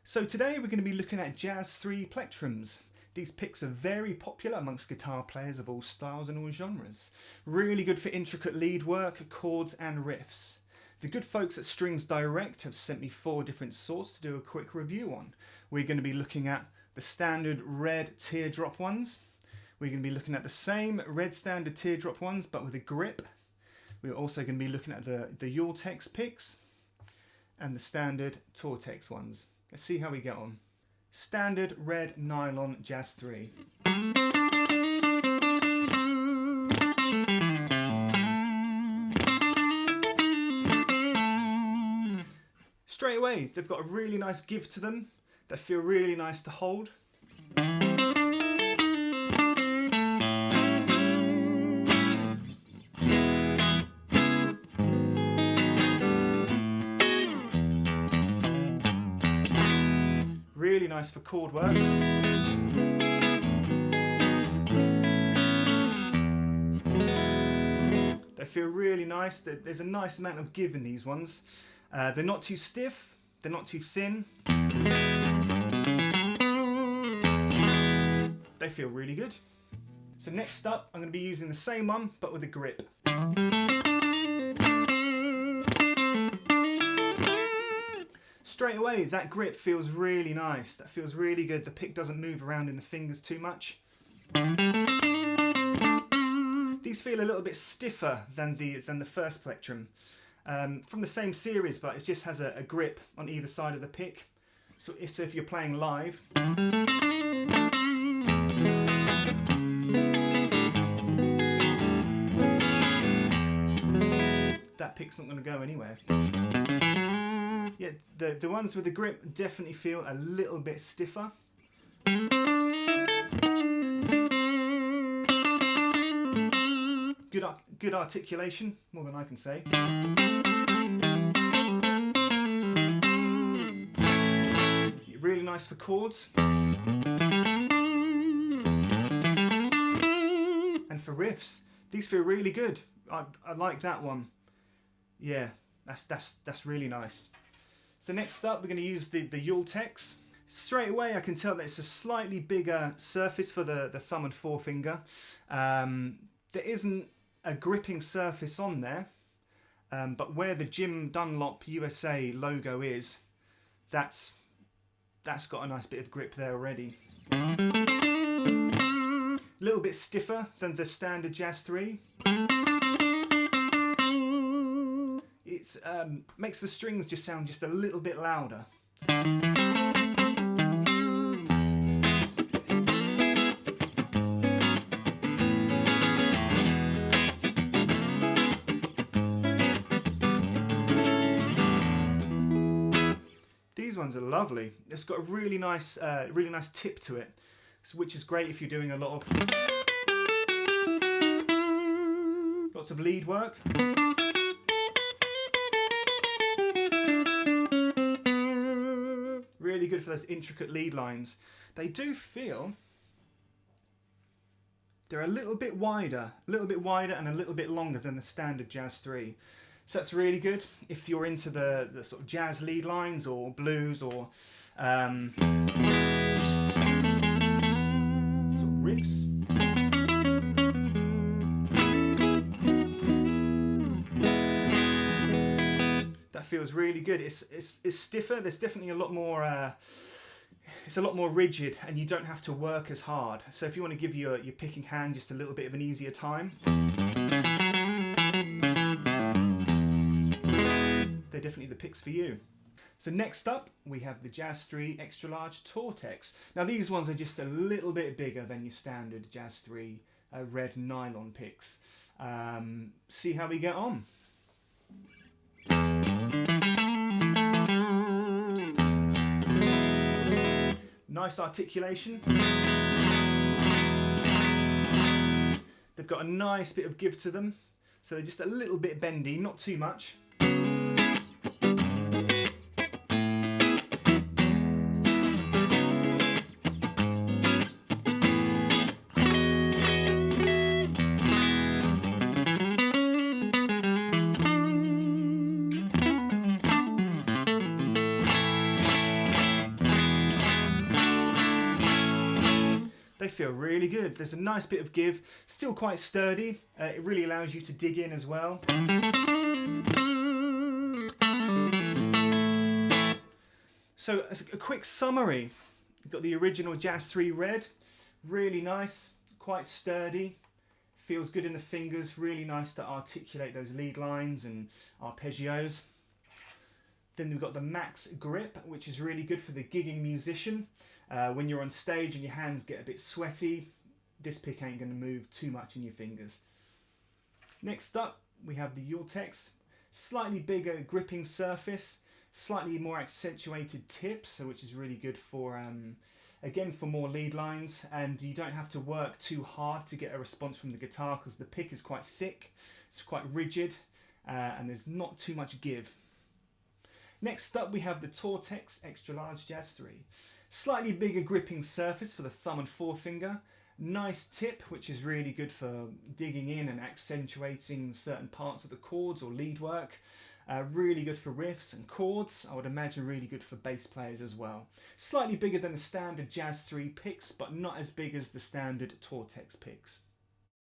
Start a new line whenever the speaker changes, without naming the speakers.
So today we're going to be looking at Jazz 3 plectrums. These picks are very popular amongst guitar players of all styles and all genres. Really good for intricate lead work, chords and riffs. The good folks at Strings Direct have sent me 4 different sorts to do a quick review on. We're going to be looking at the standard red teardrop ones. We're going to be looking at the same red standard teardrop ones but with a grip. We're also going to be looking at the Eultex picks and the standard Tortex ones. Let's see how we get on. Standard red nylon Jazz 3. Straight away, they've got a really nice give to them. They feel really nice to hold. Really nice for chord work. They feel really nice. There's a nice amount of give in these ones. They're not too stiff, they're not too thin. They feel really good. So next up, I'm going to be using the same one, but with a grip. Straight away, that grip feels really nice. That feels really good. The pick doesn't move around in the fingers too much. These feel a little bit stiffer than the first plectrum. From the same series, but it just has a grip on either side of the pick. So if you're playing live, that pick's not going to go anywhere. Yeah, the ones with the grip definitely feel a little bit stiffer. Good articulation, more than I can say. Really nice for chords. And for riffs. These feel really good. I like that one. Yeah, that's really nice. So next up we're going to use the Eultex. Straight away I can tell that it's a slightly bigger surface for the thumb and forefinger. There isn't a gripping surface on there, but where the Jim Dunlop USA logo is, that's got a nice bit of grip there already. A little bit stiffer than the standard Jazz 3. It makes the strings just sound just a little bit louder. These ones are lovely. It's got a really nice tip to it, which is great if you're doing a lots of lead work. Really good for those intricate lead lines. They do feel they're a little bit wider and a little bit longer than the standard Jazz 3. So that's really good if you're into the sort of jazz lead lines or blues or sort of riffs. That feels really good. It's stiffer. There's definitely a lot more. It's a lot more rigid, and you don't have to work as hard. So if you want to give your picking hand just a little bit of an easier time, they're definitely the picks for you. So next up we have the Jazz 3 Extra Large Tortex. Now these ones are just a little bit bigger than your standard Jazz 3 red nylon picks. See how we get on. Nice articulation. They've got a nice bit of give to them, so they're just a little bit bendy, not too much. They feel really good. There's a nice bit of give, still quite sturdy. It really allows you to dig in as well. So as a quick summary, you've got the original Jazz 3 Red, really nice, quite sturdy, feels good in the fingers, really nice to articulate those lead lines and arpeggios. Then we've got the Max Grip, which is really good for the gigging musician. When you're on stage and your hands get a bit sweaty, this pick ain't going to move too much in your fingers. Next up, we have the Ultex. Slightly bigger gripping surface, slightly more accentuated tips, which is really good for, again, for more lead lines. And you don't have to work too hard to get a response from the guitar because the pick is quite thick, it's quite rigid, and there's not too much give. Next up, we have the Tortex Extra Large Jazz 3. Slightly bigger gripping surface for the thumb and forefinger. Nice tip, which is really good for digging in and accentuating certain parts of the chords or lead work. Really good for riffs and chords. I would imagine really good for bass players as well. Slightly bigger than the standard Jazz 3 picks, but not as big as the standard Tortex picks.